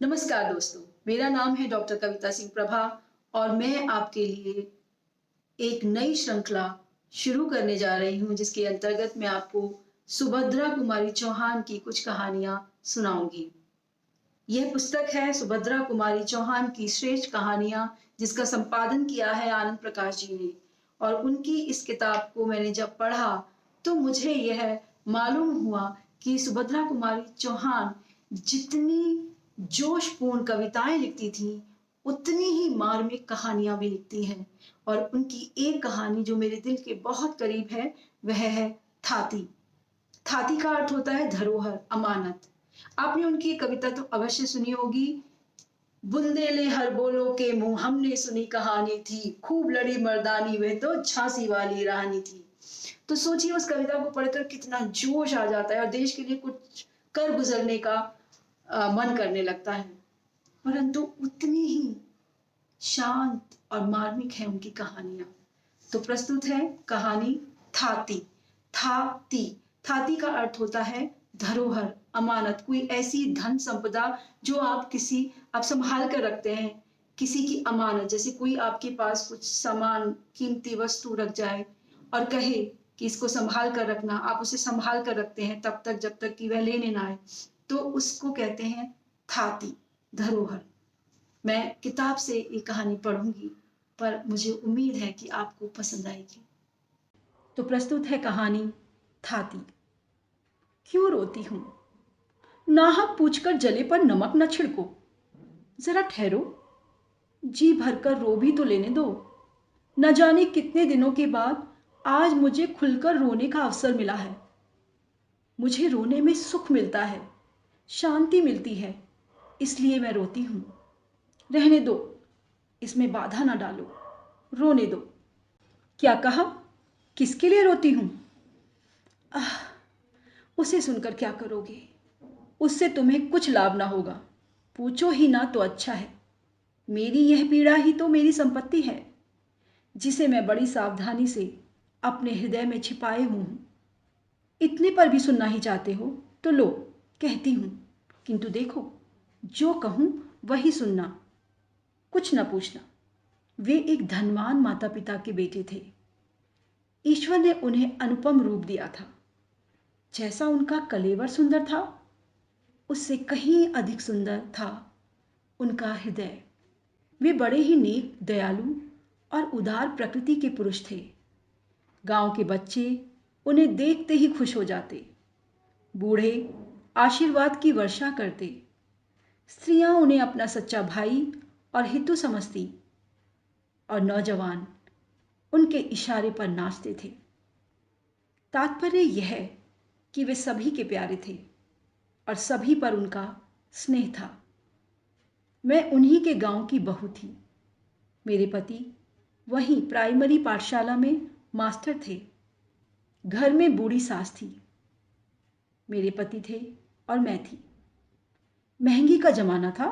नमस्कार दोस्तों, मेरा नाम है डॉक्टर कविता सिंह प्रभा और मैं आपके लिए एक नई श्रृंखला शुरू करने जा रही हूँ जिसके अंतर्गत मैं आपको सुभद्रा कुमारी चौहान की कुछ कहानियां सुनाऊंगी। यह पुस्तक है सुभद्रा कुमारी चौहान की श्रेष्ठ कहानियां, जिसका संपादन किया है आनंद प्रकाश जी ने। और उनकी इस किताब को मैंने जब पढ़ा तो मुझे यह मालूम हुआ कि सुभद्रा कुमारी चौहान जितनी जोशपूर्ण कविताएं लिखती थी उतनी ही मार्मिक कहानियां भी लिखती हैं। और उनकी एक कहानी जो मेरे दिल के बहुत करीब है वह है थाती। थाती का अर्थ होता है धरोहर, अमानत। आपने उनकी कविता तो अवश्य सुनी होगी। बुंदेले हर बोलो के मुंह हमने सुनी कहानी थी, खूब लड़ी मर्दानी वे तो झांसी वाली रानी थी। तो सोचिए उस कविता को पढ़कर कितना जोश आ जाता है और देश के लिए कुछ कर गुजरने का मन करने लगता है। परंतु उतनी ही शांत और मार्मिक है उनकी कहानियां। तो प्रस्तुत है कहानी थाती। थाती थाती का अर्थ होता है धरोहर, अमानत। कोई ऐसी धन संपदा जो आप संभाल कर रखते हैं, किसी की अमानत। जैसे कोई आपके पास कुछ सामान, कीमती वस्तु रख जाए और कहे कि इसको संभाल कर रखना, आप उसे संभाल कर रखते हैं तब तक जब तक कि वह लेने ना आए, तो उसको कहते हैं थाती, धरोहर। मैं किताब से ये कहानी पढ़ूंगी पर मुझे उम्मीद है कि आपको पसंद आएगी। तो प्रस्तुत है कहानी थाती। क्यों रोती हूं? नाहक पूछकर जले पर नमक न छिड़को। जरा ठहरो, जी भरकर रो भी तो लेने दो। न जाने कितने दिनों के बाद आज मुझे खुलकर रोने का अवसर मिला है। मुझे रोने में सुख मिलता है, शांति मिलती है, इसलिए मैं रोती हूं। रहने दो, इसमें बाधा ना डालो, रोने दो। क्या कहा? किसके लिए रोती हूं? आह, उसे सुनकर क्या करोगे? उससे तुम्हें कुछ लाभ ना होगा। पूछो ही ना तो अच्छा है। मेरी यह पीड़ा ही तो मेरी संपत्ति है, जिसे मैं बड़ी सावधानी से अपने हृदय में छिपाए हूं। इतने पर भी सुनना ही चाहते हो तो लो, कहती हूं। किंतु देखो, जो कहूं वही सुनना, कुछ न पूछना। वे एक धनवान माता पिता के बेटे थे। ईश्वर ने उन्हें अनुपम रूप दिया था। जैसा उनका कलेवर सुंदर था, उससे कहीं अधिक सुंदर था उनका हृदय। वे बड़े ही नेक, दयालु और उदार प्रकृति के पुरुष थे। गांव के बच्चे उन्हें देखते ही खुश हो जाते। बूढ़े आशीर्वाद की वर्षा करते। स्त्रियां उन्हें अपना सच्चा भाई और हितु समझती और नौजवान उनके इशारे पर नाचते थे। तात्पर्य यह है कि वे सभी के प्यारे थे और सभी पर उनका स्नेह था। मैं उन्हीं के गांव की बहू थी। मेरे पति वहीं प्राइमरी पाठशाला में मास्टर थे। घर में बूढ़ी सास थी। मेरे पति थे और मैं थी। महंगी का जमाना था।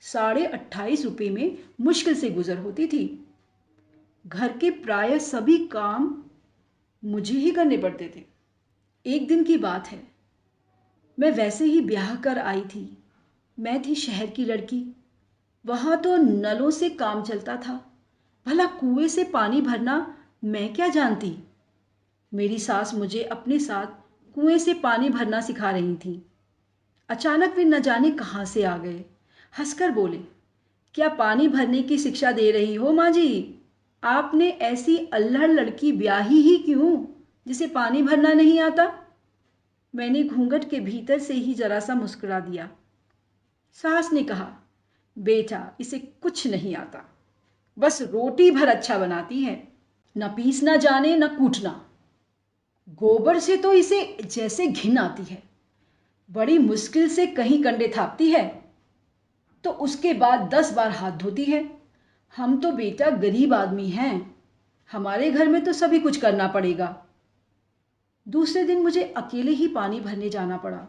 28.5 में मुश्किल से गुजर होती थी। घर के प्राय सभी काम मुझे ही करने पड़ते थे। एक दिन की बात है, मैं वैसे ही ब्याह कर आई थी। मैं थी शहर की लड़की। वहां तो नलों से काम चलता था। भला कुएं से पानी भरना मैं क्या जानती। मेरी सास मुझे अपने साथ कुएं से पानी भरना सिखा रही थी। अचानक वे न जाने कहां से आ गए। हंसकर बोले, क्या पानी भरने की शिक्षा दे रही हो माँ जी? आपने ऐसी अल्लड़ लड़की ब्याही ही क्यों जिसे पानी भरना नहीं आता? मैंने घूंघट के भीतर से ही जरा सा मुस्कुरा दिया। सास ने कहा, बेटा इसे कुछ नहीं आता, बस रोटी भर अच्छा बनाती है। न पीसना जाने न कूटना। गोबर से तो इसे जैसे घिन आती है। बड़ी मुश्किल से कहीं कंडे थापती है तो उसके बाद 10 बार हाथ धोती है। हम तो बेटा गरीब आदमी हैं, हमारे घर में तो सभी कुछ करना पड़ेगा। दूसरे दिन मुझे अकेले ही पानी भरने जाना पड़ा।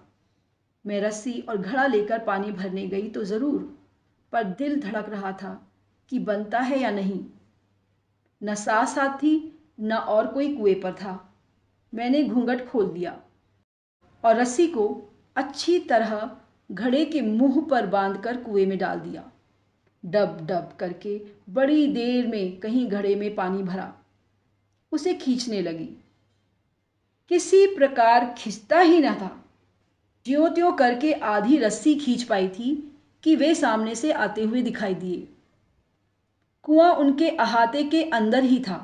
मैं रस्सी और घड़ा लेकर पानी भरने गई तो ज़रूर, पर दिल धड़क रहा था कि बनता है या नहीं। न सास साथ थी न और कोई कुएं पर था। मैंने घूंघट खोल दिया और रस्सी को अच्छी तरह घड़े के मुंह पर बांधकर कुएं में डाल दिया। डब डब करके बड़ी देर में कहीं घड़े में पानी भरा। उसे खींचने लगी, किसी प्रकार खिंचता ही न था। ज्यों त्यों करके आधी रस्सी खींच पाई थी कि वे सामने से आते हुए दिखाई दिए। कुआं उनके अहाते के अंदर ही था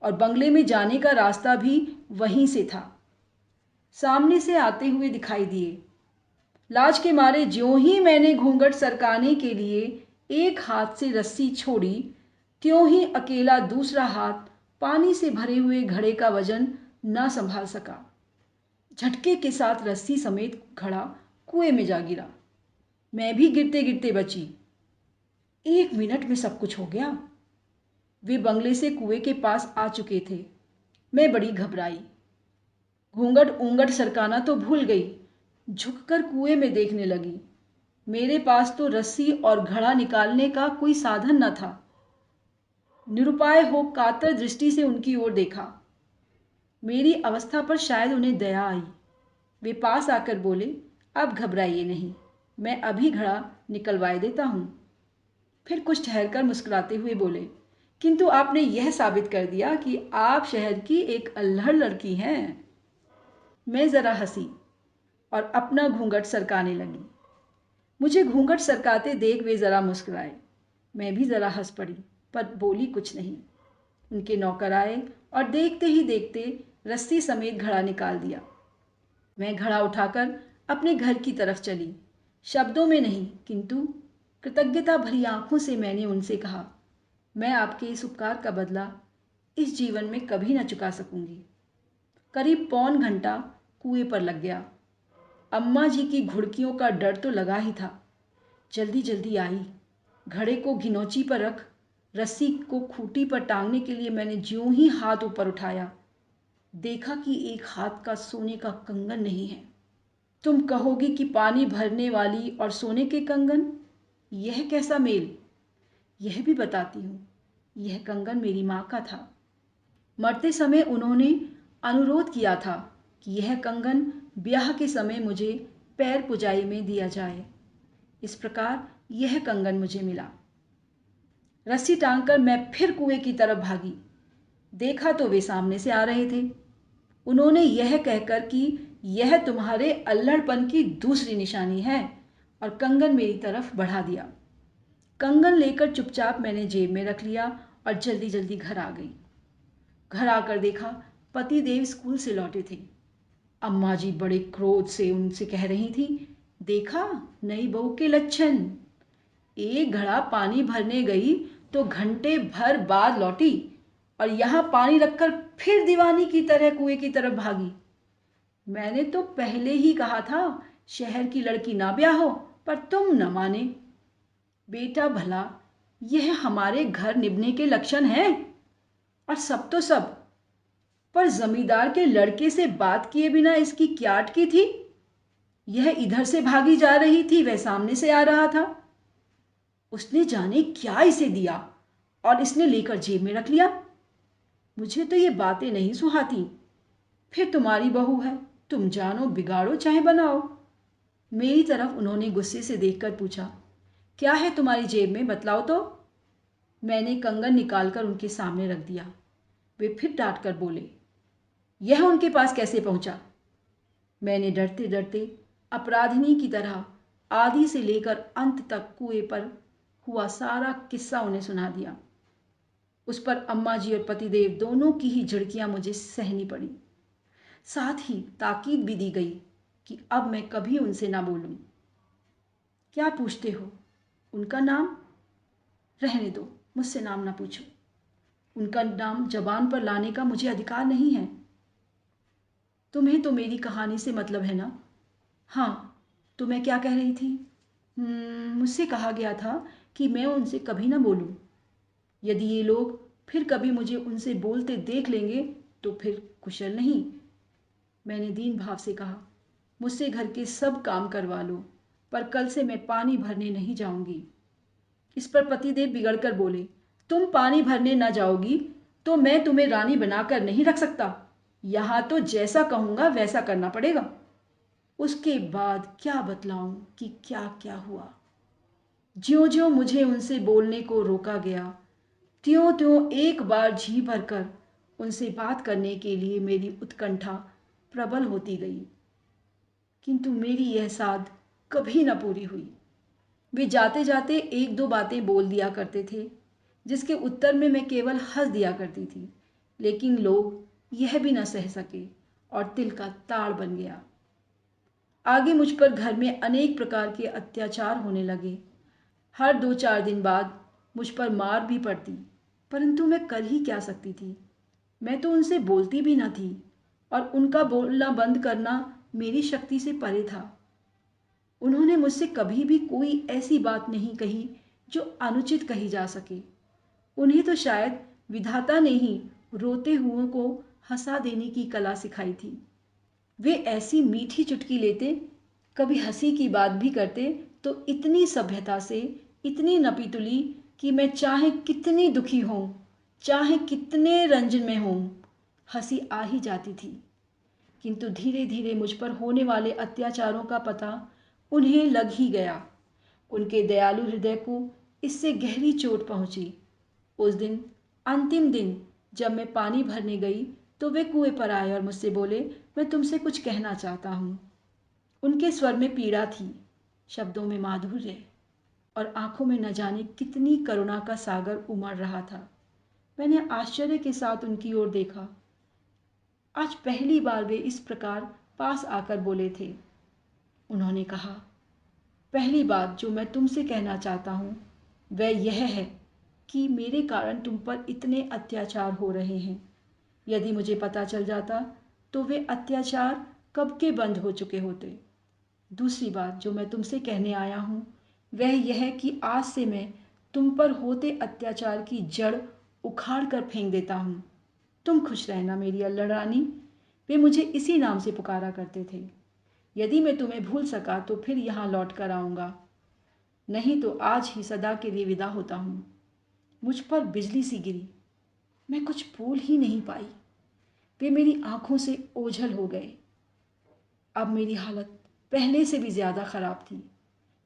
और बंगले में जाने का रास्ता भी वहीं से था। सामने से आते हुए दिखाई दिए। लाज के मारे ज्यों ही मैंने घूंघट सरकाने के लिए एक हाथ से रस्सी छोड़ी, त्यों ही अकेला दूसरा हाथ पानी से भरे हुए घड़े का वजन न संभाल सका। झटके के साथ रस्सी समेत घड़ा कुएं में जा गिरा। मैं भी गिरते गिरते बची। 1 मिनट में सब कुछ हो गया। वे बंगले से कुएं के पास आ चुके थे। मैं बड़ी घबराई। घूंघट ऊंघट सरकाना तो भूल गई। झुककर कुएं में देखने लगी। मेरे पास तो रस्सी और घड़ा निकालने का कोई साधन न था। निरुपाय हो कातर दृष्टि से उनकी ओर देखा। मेरी अवस्था पर शायद उन्हें दया आई। वे पास आकर बोले, अब घबराइए नहीं, मैं अभी घड़ा निकलवाए देता हूँ। फिर कुछ ठहरकर मुस्कुराते हुए बोले, किंतु आपने यह साबित कर दिया कि आप शहर की एक अल्हड़ लड़की हैं। मैं ज़रा हंसी और अपना घूंघट सरकाने लगी। मुझे घूंघट सरकाते देख वे ज़रा मुस्कुराए। मैं भी ज़रा हंस पड़ी, पर बोली कुछ नहीं। उनके नौकर आए और देखते ही देखते रस्सी समेत घड़ा निकाल दिया। मैं घड़ा उठाकर अपने घर की तरफ चली। शब्दों में नहीं, किंतु कृतज्ञता भरी आंखों से मैंने उनसे कहा, मैं आपके इस उपकार का बदला इस जीवन में कभी न चुका सकूंगी। करीब पौन घंटा कुएं पर लग गया। अम्मा जी की घुड़कियों का डर तो लगा ही था। जल्दी जल्दी आई। घड़े को घिनौची पर रख रस्सी को खूंटी पर टांगने के लिए मैंने ज्यों ही हाथ ऊपर उठाया, देखा कि एक हाथ का सोने का कंगन नहीं है। तुम कहोगी कि पानी भरने वाली और सोने के कंगन, यह कैसा मेल? यह भी बताती हूँ। यह कंगन मेरी माँ का था। मरते समय उन्होंने अनुरोध किया था कि यह कंगन ब्याह के समय मुझे पैर पुजाई में दिया जाए। इस प्रकार यह कंगन मुझे मिला। रस्सी टांगकर मैं फिर कुएं की तरफ भागी। देखा तो वे सामने से आ रहे थे। उन्होंने यह कहकर कि यह तुम्हारे अल्हड़पन की दूसरी निशानी है, और कंगन मेरी तरफ बढ़ा दिया। कंगन लेकर चुपचाप मैंने जेब में रख लिया और जल्दी जल्दी घर आ गई। घर आकर देखा पति देव स्कूल से लौटे थे। अम्मा जी बड़े क्रोध से उनसे कह रही थी, देखा नई बहू के लक्षण। एक घड़ा पानी भरने गई तो घंटे भर बाद लौटी और यहाँ पानी रखकर फिर दीवानी की तरह कुएं की तरफ भागी। मैंने तो पहले ही कहा था शहर की लड़की ना ब्याह हो, पर तुम न माने। बेटा भला यह हमारे घर निभने के लक्षण हैं। और सब तो सब, पर जमींदार के लड़के से बात किए बिना इसकी क्या अटकी थी? यह इधर से भागी जा रही थी, वह सामने से आ रहा था। उसने जाने क्या इसे दिया और इसने लेकर जेब में रख लिया। मुझे तो ये बातें नहीं सुहाती। फिर तुम्हारी बहू है, तुम जानो बिगाड़ो चाहे बनाओ। मेरी तरफ उन्होंने गुस्से से देखकर पूछा, क्या है तुम्हारी जेब में, बतलाओ तो। मैंने कंगन निकालकर उनके सामने रख दिया। वे फिर डांट कर बोले, यह उनके पास कैसे पहुंचा? मैंने डरते डरते अपराधिनी की तरह आदि से लेकर अंत तक कुएं पर हुआ सारा किस्सा उन्हें सुना दिया। उस पर अम्मा जी और पतिदेव दोनों की ही झिड़कियां मुझे सहनी पड़ी। साथ ही ताकीद भी दी गई कि अब मैं कभी उनसे ना बोलूं। क्या पूछते हो? उनका नाम? रहने दो, मुझसे नाम ना पूछो। उनका नाम जबान पर लाने का मुझे अधिकार नहीं है। तुम्हें तो मेरी कहानी से मतलब है ना? हाँ, तो मैं क्या कह रही थी? मुझसे कहा गया था कि मैं उनसे कभी ना बोलूं। यदि ये लोग फिर कभी मुझे उनसे बोलते देख लेंगे तो फिर कुशल नहीं। मैंने दीन भाव से कहा, मुझसे घर के सब काम करवा लो, पर कल से मैं पानी भरने नहीं जाऊंगी। इस पर पतिदेव बिगड़कर बोले, तुम पानी भरने ना जाओगी तो मैं तुम्हें रानी बनाकर नहीं रख सकता। यहाँ तो जैसा कहूँगा वैसा करना पड़ेगा। उसके बाद क्या बतलाऊं कि क्या क्या हुआ। ज्यों ज्यों मुझे उनसे बोलने को रोका गया, त्यों त्यों एक बार जी भरकर उनसे बात करने के लिए मेरी उत्कंठा प्रबल होती गई। किंतु मेरी यह साध कभी न पूरी हुई। वे जाते जाते एक दो बातें बोल दिया करते थे, जिसके उत्तर में मैं केवल हंस दिया करती थी, लेकिन लोग यह भी न सह सके और तिल का ताड़ बन गया। आगे मुझ पर घर में अनेक प्रकार के अत्याचार होने लगे। हर 2-4 दिन बाद मुझ पर मार भी पड़ती, परंतु मैं कर ही क्या सकती थी। मैं तो उनसे बोलती भी न थी और उनका बोलना बंद करना मेरी शक्ति से परे था। उन्होंने मुझसे कभी भी कोई ऐसी बात नहीं कही जो अनुचित कही जा सके। उन्हें तो शायद विधाता ने ही रोते हुओं को हंसा देने की कला सिखाई थी। वे ऐसी मीठी चुटकी लेते, कभी हंसी की बात भी करते तो इतनी सभ्यता से, इतनी नपीतुली कि मैं चाहे कितनी दुखी हूँ, चाहे कितने रंजन में हूँ, हंसी आ ही जाती थी। किंतु धीरे धीरे मुझ पर होने वाले अत्याचारों का पता उन्हें लग ही गया। उनके दयालु हृदय को इससे गहरी चोट पहुंची। उस दिन, अंतिम दिन, जब मैं पानी भरने गई तो वे कुएं पर आए और मुझसे बोले, मैं तुमसे कुछ कहना चाहता हूँ। उनके स्वर में पीड़ा थी, शब्दों में माधुर्य और आंखों में न जाने कितनी करुणा का सागर उमड़ रहा था। मैंने आश्चर्य के साथ उनकी ओर देखा। आज पहली बार वे इस प्रकार पास आकर बोले थे। उन्होंने कहा, पहली बात जो मैं तुमसे कहना चाहता हूँ वह यह है कि मेरे कारण तुम पर इतने अत्याचार हो रहे हैं। यदि मुझे पता चल जाता तो वे अत्याचार कब के बंद हो चुके होते। दूसरी बात जो मैं तुमसे कहने आया हूँ वह यह कि आज से मैं तुम पर होते अत्याचार की जड़ उखाड़ कर फेंक देता हूँ। तुम खुश रहना मेरी अल्लड़ रानी। वे मुझे इसी नाम से पुकारा करते थे। यदि मैं तुम्हें भूल सका तो फिर यहाँ लौट कर आऊँगा, नहीं तो आज ही सदा के लिए विदा होता हूँ। मुझ पर बिजली सी गिरी, मैं कुछ बोल ही नहीं पाई। वे मेरी आंखों से ओझल हो गए। अब मेरी हालत पहले से भी ज़्यादा खराब थी।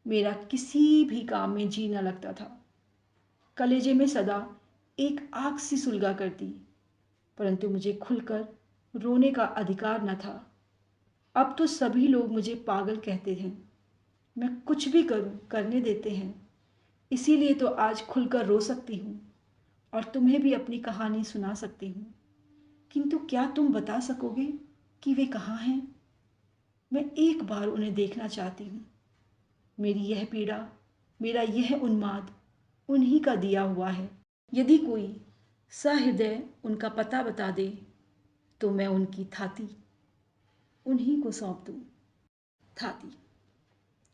मेरा किसी भी काम में जी न लगता था। कलेजे में सदा एक आग सी सुलगा करती, परंतु मुझे खुलकर रोने का अधिकार न था। अब तो सभी लोग मुझे पागल कहते हैं। मैं कुछ भी करूं करने देते हैं, इसीलिए तो आज खुलकर रो सकती हूँ और तुम्हें भी अपनी कहानी सुना सकती हूँ। किंतु क्या तुम बता सकोगे कि वे कहाँ हैं? मैं एक बार उन्हें देखना चाहती हूँ। मेरी यह पीड़ा, मेरा यह उन्माद उन्हीं का दिया हुआ है। यदि कोई सहृदय उनका पता बता दे तो मैं उनकी थाती उन्हीं को सौंप दूँ। थाती।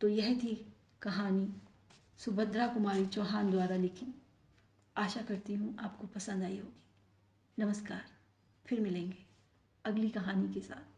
तो यह थी कहानी सुभद्रा कुमारी चौहान द्वारा लिखी। आशा करती हूँ आपको पसंद आई होगी। नमस्कार, फिर मिलेंगे अगली कहानी के साथ।